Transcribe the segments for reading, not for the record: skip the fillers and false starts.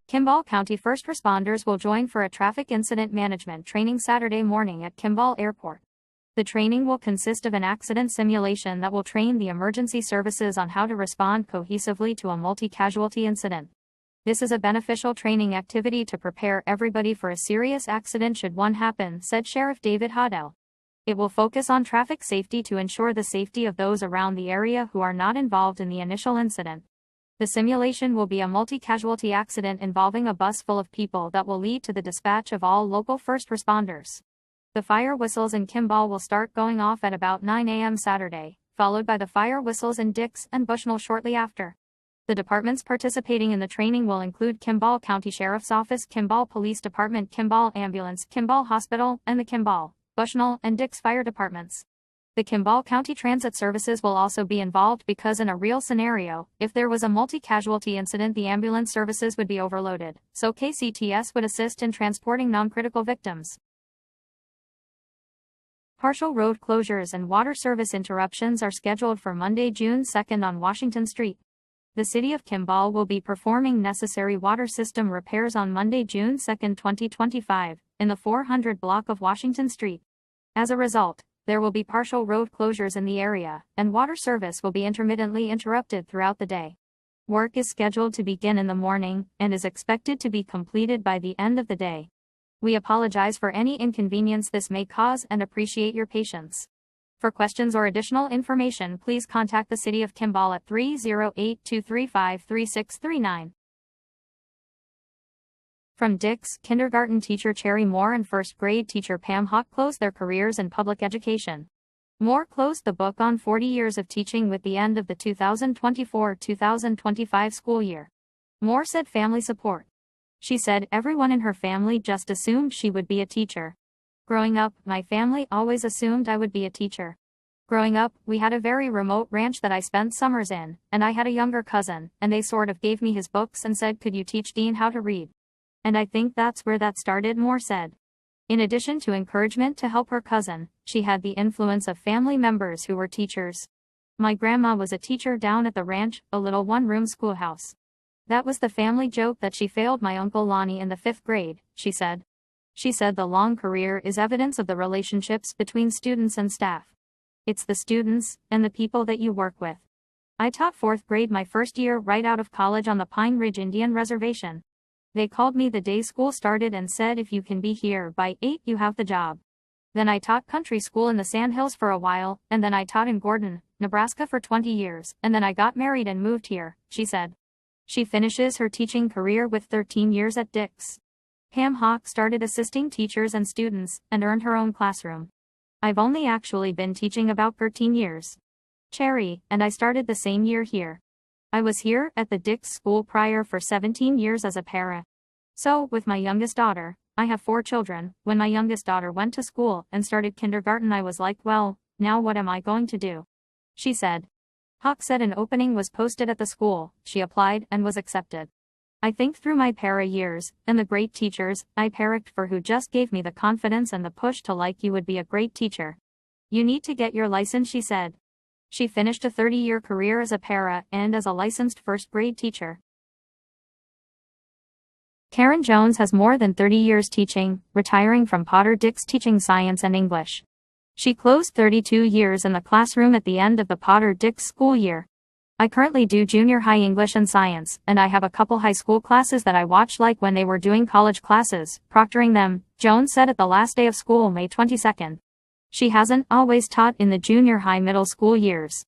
Kimball County first responders will join for a traffic incident management training Saturday morning at Kimball Airport. The training will consist of an accident simulation that will train the emergency services on how to respond cohesively to a multi-casualty incident. This is a beneficial training activity to prepare everybody for a serious accident should one happen, said Sheriff David Hoddell. It will focus on traffic safety to ensure the safety of those around the area who are not involved in the initial incident. The simulation will be a multi-casualty accident involving a bus full of people that will lead to the dispatch of all local first responders. The fire whistles in Kimball will start going off at about 9 a.m. Saturday, followed by the fire whistles in Dix and Bushnell shortly after. The departments participating in the training will include Kimball County Sheriff's Office, Kimball Police Department, Kimball Ambulance, Kimball Hospital, and the Kimball, Bushnell, and Dix fire departments. The Kimball County Transit Services will also be involved because in a real scenario, if there was a multi-casualty incident, the ambulance services would be overloaded, so KCTS would assist in transporting non-critical victims. Partial road closures and water service interruptions are scheduled for Monday, June 2nd on Washington Street. The City of Kimball will be performing necessary water system repairs on Monday, June 2, 2025, in the 400 block of Washington Street. As a result, there will be partial road closures in the area, and water service will be intermittently interrupted throughout the day. Work is scheduled to begin in the morning, and is expected to be completed by the end of the day. We apologize for any inconvenience this may cause and appreciate your patience. For questions or additional information, please contact the City of Kimball at 308-235-3639. From Dix, kindergarten teacher Cherry Moore and first grade teacher Pam Hawk closed their careers in public education. Moore closed the book on 40 years of teaching with the end of the 2024-2025 school year. Moore said family support. She said everyone in her family just assumed she would be a teacher. Growing up, my family always assumed I would be a teacher. Growing up, we had a very remote ranch that I spent summers in, and I had a younger cousin, and they sort of gave me his books and said, "Could you teach Dean how to read?" And I think that's where that started, Moore said. In addition to encouragement to help her cousin, she had the influence of family members who were teachers. My grandma was a teacher down at the ranch, a little one-room schoolhouse. That was the family joke that she failed my Uncle Lonnie in the 5th grade, she said. She said the long career is evidence of the relationships between students and staff. It's the students and the people that you work with. I taught 4th grade my first year right out of college on the Pine Ridge Indian Reservation. They called me the day school started and said if you can be here by 8 you have the job. Then I taught country school in the Sandhills for a while, and then I taught in Gordon, Nebraska for 20 years, and then I got married and moved here, she said. She finishes her teaching career with 13 years at Dix. Pam Hawk started assisting teachers and students, and earned her own classroom. I've only actually been teaching about 13 years. Cherry, and I started the same year here. I was here at the Dix school prior for 17 years as a para. So, with my youngest daughter, I have 4 children. When my youngest daughter went to school and started kindergarten, I was like, well, now what am I going to do? She said. Hawk said an opening was posted at the school. She applied and was accepted. I think through my para years, and the great teachers I parricked for who just gave me the confidence and the push to like you would be a great teacher. You need to get your license, she said. She finished a 30-year career as a para and as a licensed first-grade teacher. Karen Jones has more than 30 years teaching, retiring from Potter Dix teaching science and English. She closed 32 years in the classroom at the end of the Potter Dix school year. I currently do junior high English and science, and I have a couple high school classes that I watch like when they were doing college classes, proctoring them, Jones said at the last day of school May 22. She hasn't always taught in the junior high middle school years.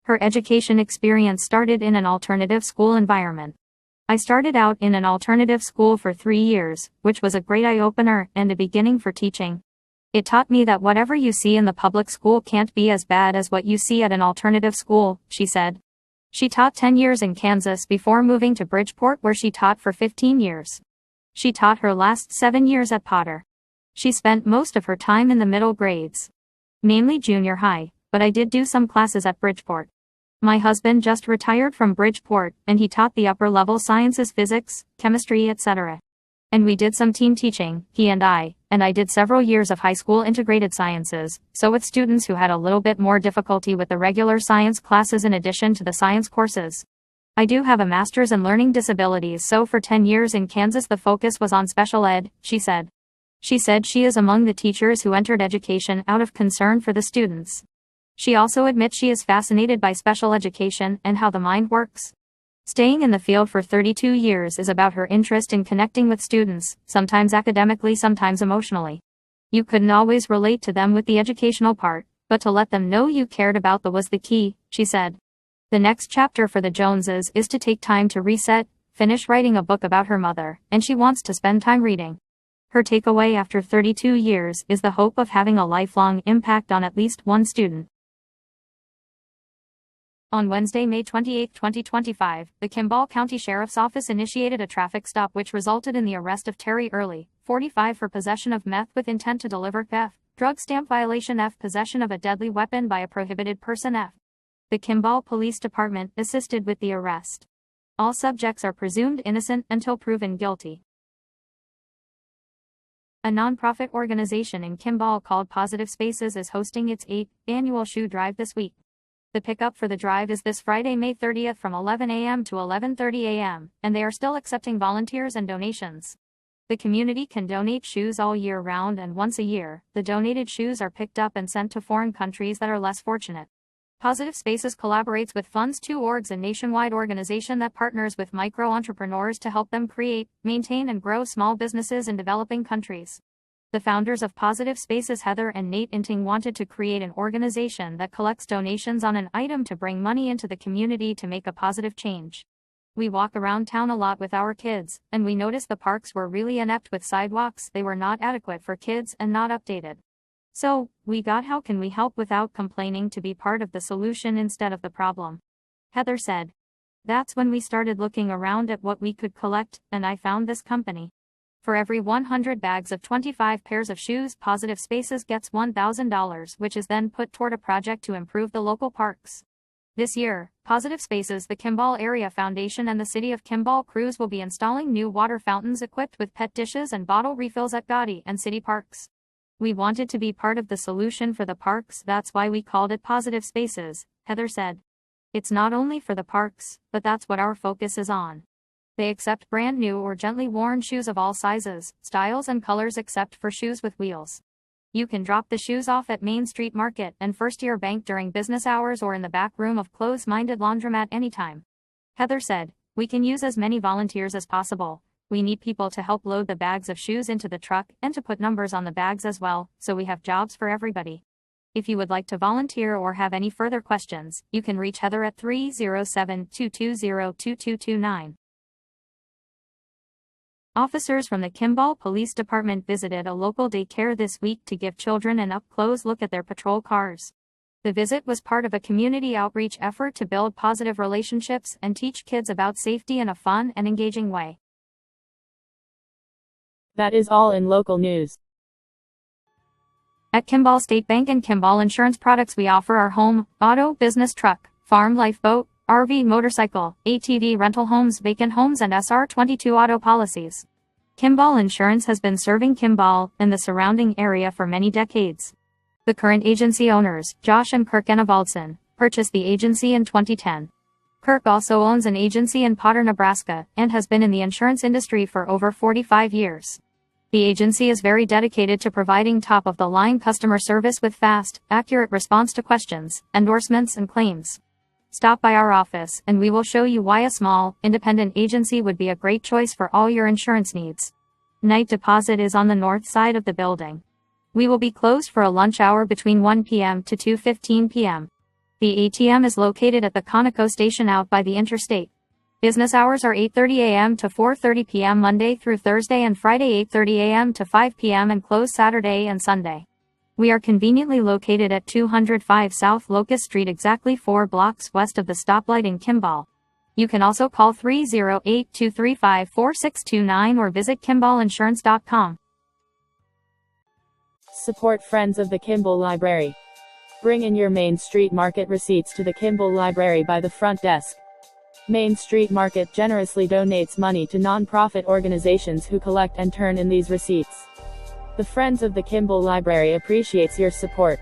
Her education experience started in an alternative school environment. I started out in an alternative school for 3 years, which was a great eye-opener and a beginning for teaching. It taught me that whatever you see in the public school can't be as bad as what you see at an alternative school, she said. She taught 10 years in Kansas before moving to Bridgeport, where she taught for 15 years. She taught her last 7 years at Potter. She spent most of her time in the middle grades, mainly junior high, but I did do some classes at Bridgeport. My husband just retired from Bridgeport, and he taught the upper-level sciences, physics, chemistry, etc. And we did some team teaching, he and I did several years of high school integrated sciences, so with students who had a little bit more difficulty with the regular science classes in addition to the science courses. I do have a master's in learning disabilities, so for 10 years in Kansas the focus was on special ed, she said. She said she is among the teachers who entered education out of concern for the students. She also admits she is fascinated by special education and how the mind works. Staying in the field for 32 years is about her interest in connecting with students, sometimes academically, sometimes emotionally. You couldn't always relate to them with the educational part, but to let them know you cared about them was the key, she said. The next chapter for the Joneses is to take time to reset, finish writing a book about her mother, and she wants to spend time reading. Her takeaway after 32 years is the hope of having a lifelong impact on at least one student. On Wednesday, May 28, 2025, the Kimball County Sheriff's Office initiated a traffic stop which resulted in the arrest of Terry Early, 45, for possession of meth with intent to deliver F, drug stamp violation F, possession of a deadly weapon by a prohibited person F. The Kimball Police Department assisted with the arrest. All subjects are presumed innocent until proven guilty. A nonprofit organization in Kimball called Positive Spaces is hosting its 8th annual shoe drive this week. The pickup for the drive is this Friday, May 30th from 11 a.m. to 11:30 a.m., and they are still accepting volunteers and donations. The community can donate shoes all year round, and once a year, the donated shoes are picked up and sent to foreign countries that are less fortunate. Positive Spaces collaborates with Funds2Org, a nationwide organization that partners with micro-entrepreneurs to help them create, maintain and grow small businesses in developing countries. The founders of Positive Spaces, Heather and Nate Inting, wanted to create an organization that collects donations on an item to bring money into the community to make a positive change. We walk around town a lot with our kids, and we noticed the parks were really inept with sidewalks. They were not adequate for kids and not updated. So, we got how can we help without complaining to be part of the solution instead of the problem. Heather said. That's when we started looking around at what we could collect, and I found this company. For every 100 bags of 25 pairs of shoes, Positive Spaces gets $1,000, which is then put toward a project to improve the local parks. This year, Positive Spaces, the Kimball Area Foundation and the City of Kimball Crews will be installing new water fountains equipped with PET dishes and bottle refills at Gotti and city parks. We wanted to be part of the solution for the parks, that's why we called it Positive Spaces, Heather said. It's not only for the parks, but that's what our focus is on. They accept brand new or gently worn shoes of all sizes, styles and colors except for shoes with wheels. You can drop the shoes off at Main Street Market and First Year Bank during business hours or in the back room of Clothes-Minded Laundromat anytime. Heather said, we can use as many volunteers as possible. We need people to help load the bags of shoes into the truck and to put numbers on the bags as well, so we have jobs for everybody. If you would like to volunteer or have any further questions, you can reach Heather at 307-220-2229. Officers from the Kimball Police Department visited a local daycare this week to give children an up-close look at their patrol cars. The visit was part of a community outreach effort to build positive relationships and teach kids about safety in a fun and engaging way. That is all in local news. At Kimball State Bank and Kimball Insurance Products, we offer our home, auto, business truck, farm, life, boat, RV, motorcycle, ATV rental homes, vacant homes, and SR22 auto policies. Kimball Insurance has been serving Kimball and the surrounding area for many decades. The current agency owners, Josh and Kirk Enevaldson, purchased the agency in 2010. Kirk also owns an agency in Potter, Nebraska, and has been in the insurance industry for over 45 years. The agency is very dedicated to providing top-of-the-line customer service with fast, accurate response to questions, endorsements, and claims. Stop by our office, and we will show you why a small, independent agency would be a great choice for all your insurance needs. Night Deposit is on the north side of the building. We will be closed for a lunch hour between 1 p.m. to 2:15 p.m. The ATM is located at the Conoco station out by the interstate. Business hours are 8:30 a.m. to 4:30 p.m. Monday through Thursday and Friday 8:30 a.m. to 5 p.m. and closed Saturday and Sunday. We are conveniently located at 205 South Locust Street, exactly 4 blocks west of the stoplight in Kimball. You can also call 308-235-4629 or visit KimballInsurance.com. Support Friends of the Kimball Library. Bring in your Main Street Market receipts to the Kimball Library by the front desk. Main Street Market generously donates money to non-profit organizations who collect and turn in these receipts. The Friends of the Kimball Library appreciates your support.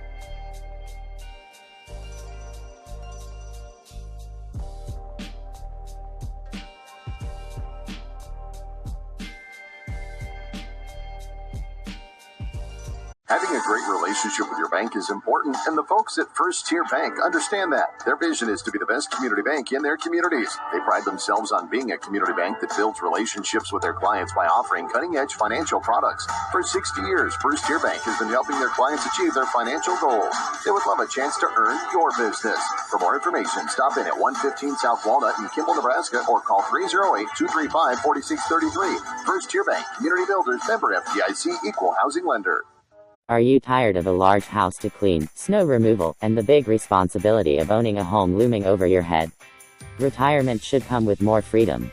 Having a great relationship with your bank is important, and the folks at First Tier Bank understand that. Their vision is to be the best community bank in their communities. They pride themselves on being a community bank that builds relationships with their clients by offering cutting-edge financial products. For 60 years, First Tier Bank has been helping their clients achieve their financial goals. They would love a chance to earn your business. For more information, stop in at 115 South Walnut in Kimball, Nebraska, or call 308-235-4633. First Tier Bank, Community Builders, member FDIC, Equal Housing Lender. Are you tired of a large house to clean, snow removal, and the big responsibility of owning a home looming over your head? Retirement should come with more freedom.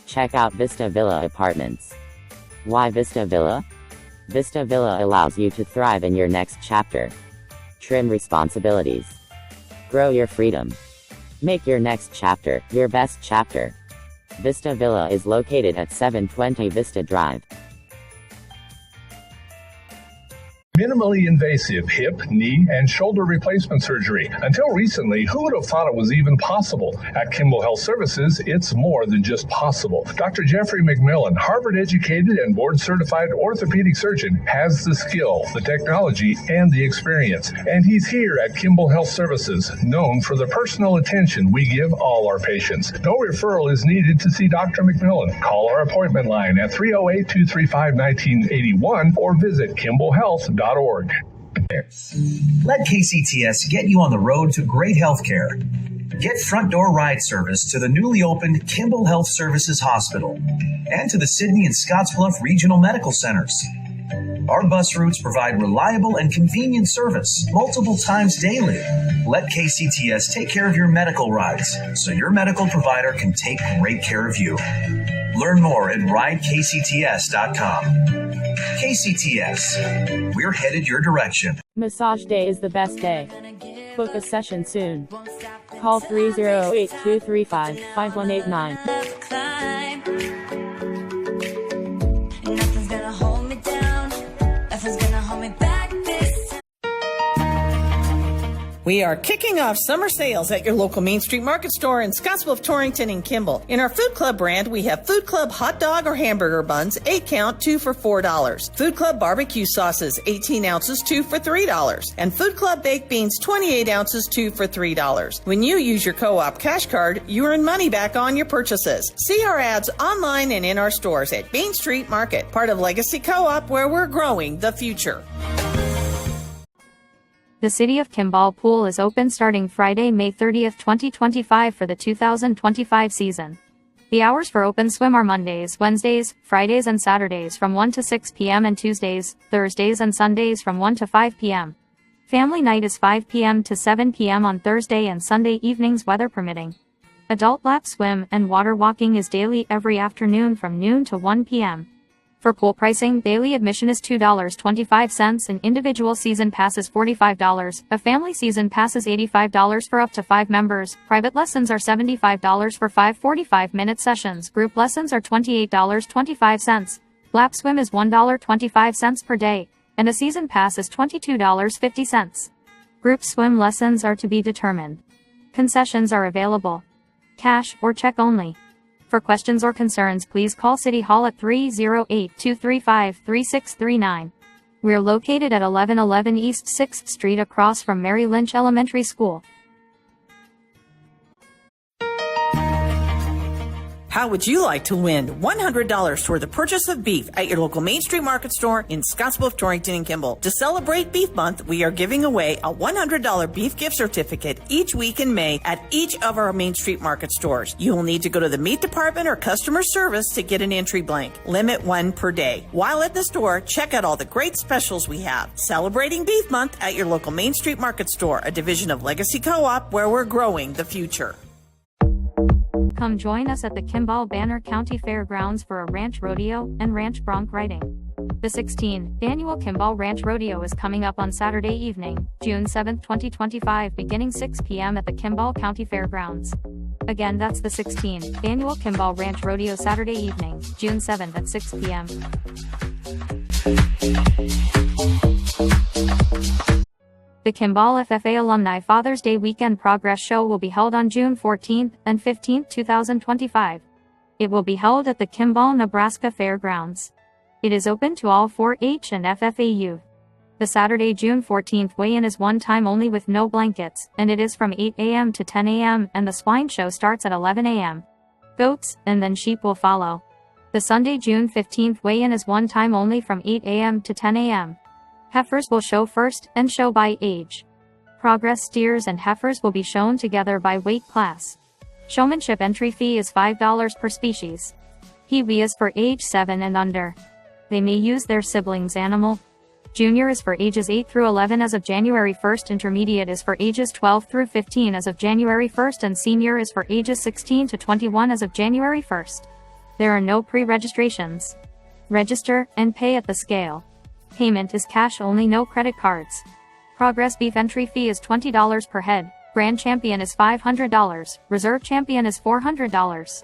Check out Vista Villa Apartments. Why Vista Villa? Vista Villa allows you to thrive in your next chapter. Trim responsibilities. Grow your freedom. Make your next chapter your best chapter. Vista Villa is located at 720 Vista Drive. Minimally invasive hip, knee, and shoulder replacement surgery. Until recently, who would have thought it was even possible? At Kimball Health Services, it's more than just possible. Dr. Jeffrey McMillan, Harvard-educated and board-certified orthopedic surgeon, has the skill, the technology, and the experience. And he's here at Kimball Health Services, known for the personal attention we give all our patients. No referral is needed to see Dr. McMillan. Call our appointment line at 308-235-1981 or visit kimballhealth.org. Let KCTS get you on the road to great health care. Get front door ride service to the newly opened Kimball Health Services Hospital and to the Sydney and Scottsbluff Regional Medical Centers. Our bus routes provide reliable and convenient service multiple times daily. Let KCTS take care of your medical rides so your medical provider can take great care of you. Learn more at ridekcts.com. KCTS, we're headed your direction. Massage day is the best day. Book a session soon. Call 308-235-5189. Nothing's gonna hold me down. Nothing's gonna hold me back. We are kicking off summer sales at your local Main Street Market store in Scottsbluff, Torrington, and Kimball. In our Food Club brand, we have Food Club hot dog or hamburger buns, 8 count, 2 for $4. Food Club barbecue sauces, 18 ounces, 2 for $3. And Food Club baked beans, 28 ounces, 2 for $3. When you use your co-op cash card, you earn money back on your purchases. See our ads online and in our stores at Main Street Market, part of Legacy Co-op, where we're growing the future. The City of Kimball Pool is open starting Friday, May 30th, 2025 for the 2025 season. The hours for open swim are Mondays, Wednesdays, Fridays and Saturdays from 1 to 6 p.m. and Tuesdays, Thursdays and Sundays from 1 to 5 p.m. Family night is 5 p.m. to 7 p.m. on Thursday and Sunday evenings, weather permitting. Adult lap swim and water walking is daily every afternoon from noon to 1 p.m. For pool pricing, daily admission is $2.25, an individual season pass is $45, a family season pass is $85 for up to 5 members, private lessons are $75 for 5 45-minute sessions, group lessons are $28.25, lap swim is $1.25 per day, and a season pass is $22.50. Group swim lessons are to be determined. Concessions are available. Cash or check only. For questions or concerns, please call City Hall at 308-235-3639. We're located at 1111 East 6th Street across from Mary Lynch Elementary School. How would you like to win $100 toward the purchase of beef at your local Main Street Market store in Scottsbluff, Torrington, and Kimball? To celebrate Beef Month, we are giving away a $100 beef gift certificate each week in May at each of our Main Street Market stores. You will need to go to the meat department or customer service to get an entry blank. Limit 1 per day. While at the store, check out all the great specials we have. Celebrating Beef Month at your local Main Street Market store, a division of Legacy Co-op, where we're growing the future. Come join us at the Kimball Banner County Fairgrounds for a ranch rodeo and ranch bronc riding. The 16th annual Kimball Ranch Rodeo is coming up on Saturday evening, June 7, 2025, beginning 6 p.m. at the Kimball County Fairgrounds. Again, that's the 16th annual Kimball Ranch Rodeo Saturday evening, June 7th at 6 p.m. The Kimball FFA Alumni Father's Day Weekend Progress Show will be held on June 14th and 15th, 2025. It will be held at the Kimball, Nebraska Fairgrounds. It is open to all 4-H and FFA youth. The Saturday, June 14th weigh-in is one time only with no blankets, and it is from 8 a.m. to 10 a.m. and the swine show starts at 11 a.m. Goats, and then sheep will follow. The Sunday, June 15th weigh-in is one time only from 8 a.m. to 10 a.m. Heifers will show first, and show by age. Progress steers and heifers will be shown together by weight class. Showmanship entry fee is $5 per species. Peewee is for age 7 and under. They may use their siblings' animal. Junior is for ages 8 through 11 as of January 1st. Intermediate is for ages 12 through 15 as of January 1st, and senior is for ages 16 to 21 as of January 1st. There are no pre-registrations. Register and pay at the scale. Payment is cash only, no credit cards. Progress beef entry fee is $20 per head. Grand champion is $500. Reserve champion is $400.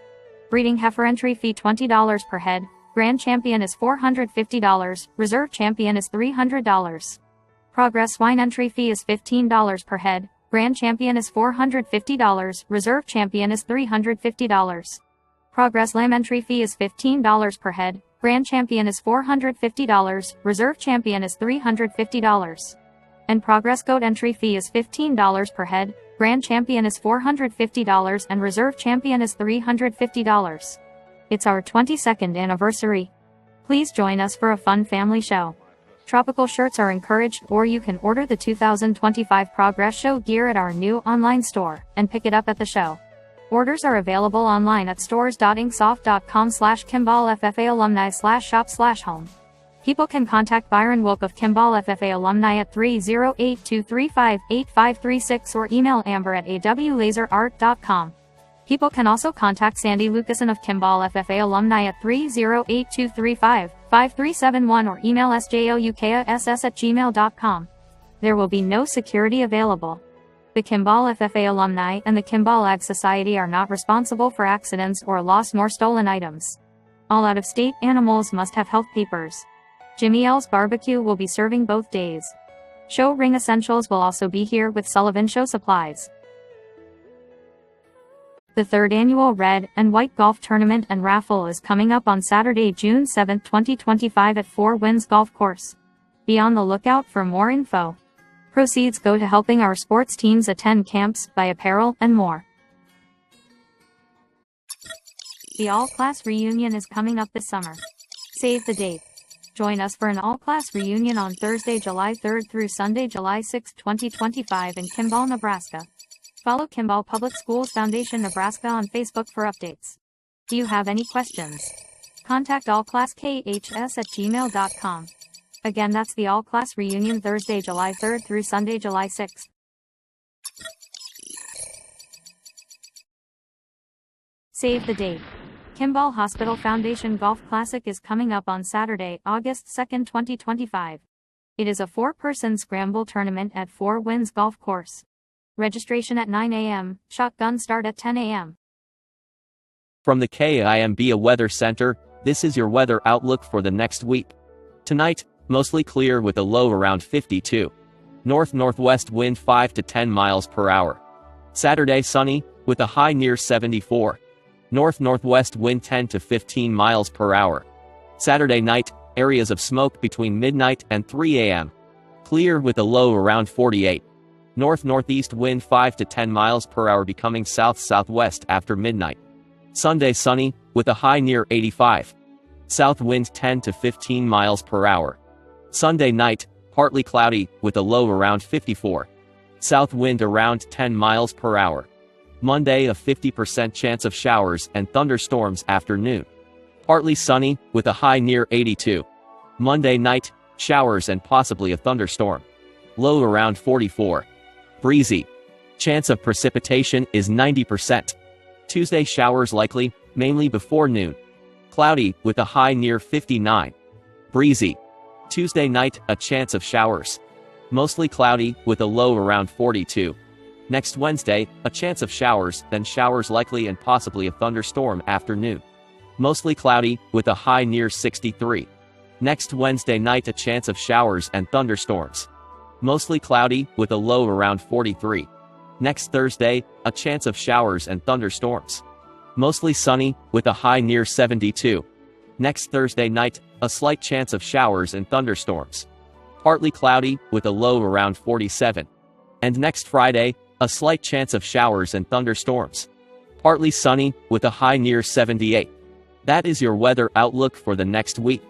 Breeding heifer entry fee $20 per head. Grand champion is $450. Reserve champion is $300. Progress swine entry fee is $15 per head. Grand champion is $450. Reserve champion is $350. Progress lamb entry fee is $15 per head. Grand champion is $450. Reserve champion is $350. And progress goat entry fee is $15 per head. Grand champion is $450 and reserve champion is $350. It's our 22nd anniversary. Please join us for a fun family show. Tropical shirts are encouraged, or you can order the 2025 Progress Show gear at our new online store and pick it up at the show. Orders are available online at stores.inksoft.com/KimballFFA alumni/shop/home. People can contact Byron Wilk of Kimball FFA Alumni at 308-235-8536 or email amber@awlaserart.com. People can also contact Sandy Lucasen of Kimball FFA Alumni at 308-235-5371 or email sjoukass@gmail.com. There will be no security available. The Kimball FFA Alumni and the Kimball Ag Society are not responsible for accidents or lost nor stolen items. All out-of-state animals must have health papers. Jimmy L's Barbecue will be serving both days. Show Ring Essentials will also be here with Sullivan Show supplies. The third annual Red and White Golf Tournament and Raffle is coming up on Saturday, June 7, 2025 at Four Winds Golf Course. Be on the lookout for more info. Proceeds go to helping our sports teams attend camps, buy apparel, and more. The all-class reunion is coming up this summer. Save the date. Join us for an all-class reunion on Thursday, July 3rd through Sunday, July 6, 2025 in Kimball, Nebraska. Follow Kimball Public Schools Foundation Nebraska on Facebook for updates. Do you have any questions? Contact allclasskHS@gmail.com. Again, that's the all-class reunion Thursday, July 3rd through Sunday, July 6th. Save the date. Kimball Hospital Foundation Golf Classic is coming up on Saturday, August 2nd, 2025. It is a 4-person scramble tournament at Four Winds Golf Course. Registration at 9 a.m., shotgun start at 10 a.m. From the KIMB Weather Center, this is your weather outlook for the next week. Tonight, mostly clear with a low around 52. North-northwest wind 5 to 10 miles per hour. Saturday sunny, with a high near 74. North-northwest wind 10 to 15 miles per hour. Saturday night, areas of smoke between midnight and 3 a.m. Clear with a low around 48. North-northeast wind 5 to 10 miles per hour becoming south-southwest after midnight. Sunday sunny, with a high near 85. South wind 10 to 15 miles per hour. Sunday night, partly cloudy, with a low around 54. South wind around 10 miles per hour. Monday, a 50% chance of showers and thunderstorms afternoon. Partly sunny, with a high near 82. Monday night, showers and possibly a thunderstorm. Low around 44. Breezy. Chance of precipitation is 90%. Tuesday, showers likely, mainly before noon. Cloudy, with a high near 59. Breezy. Tuesday night, a chance of showers. Mostly cloudy, with a low around 42. Next Wednesday, a chance of showers, then showers likely and possibly a thunderstorm after noon. Mostly cloudy, with a high near 63. Next Wednesday night, a chance of showers and thunderstorms. Mostly cloudy, with a low around 43. Next Thursday, a chance of showers and thunderstorms. Mostly sunny, with a high near 72. Next Thursday night, a slight chance of showers and thunderstorms. Partly cloudy, with a low around 47. And next Friday, a slight chance of showers and thunderstorms. Partly sunny, with a high near 78. That is your weather outlook for the next week.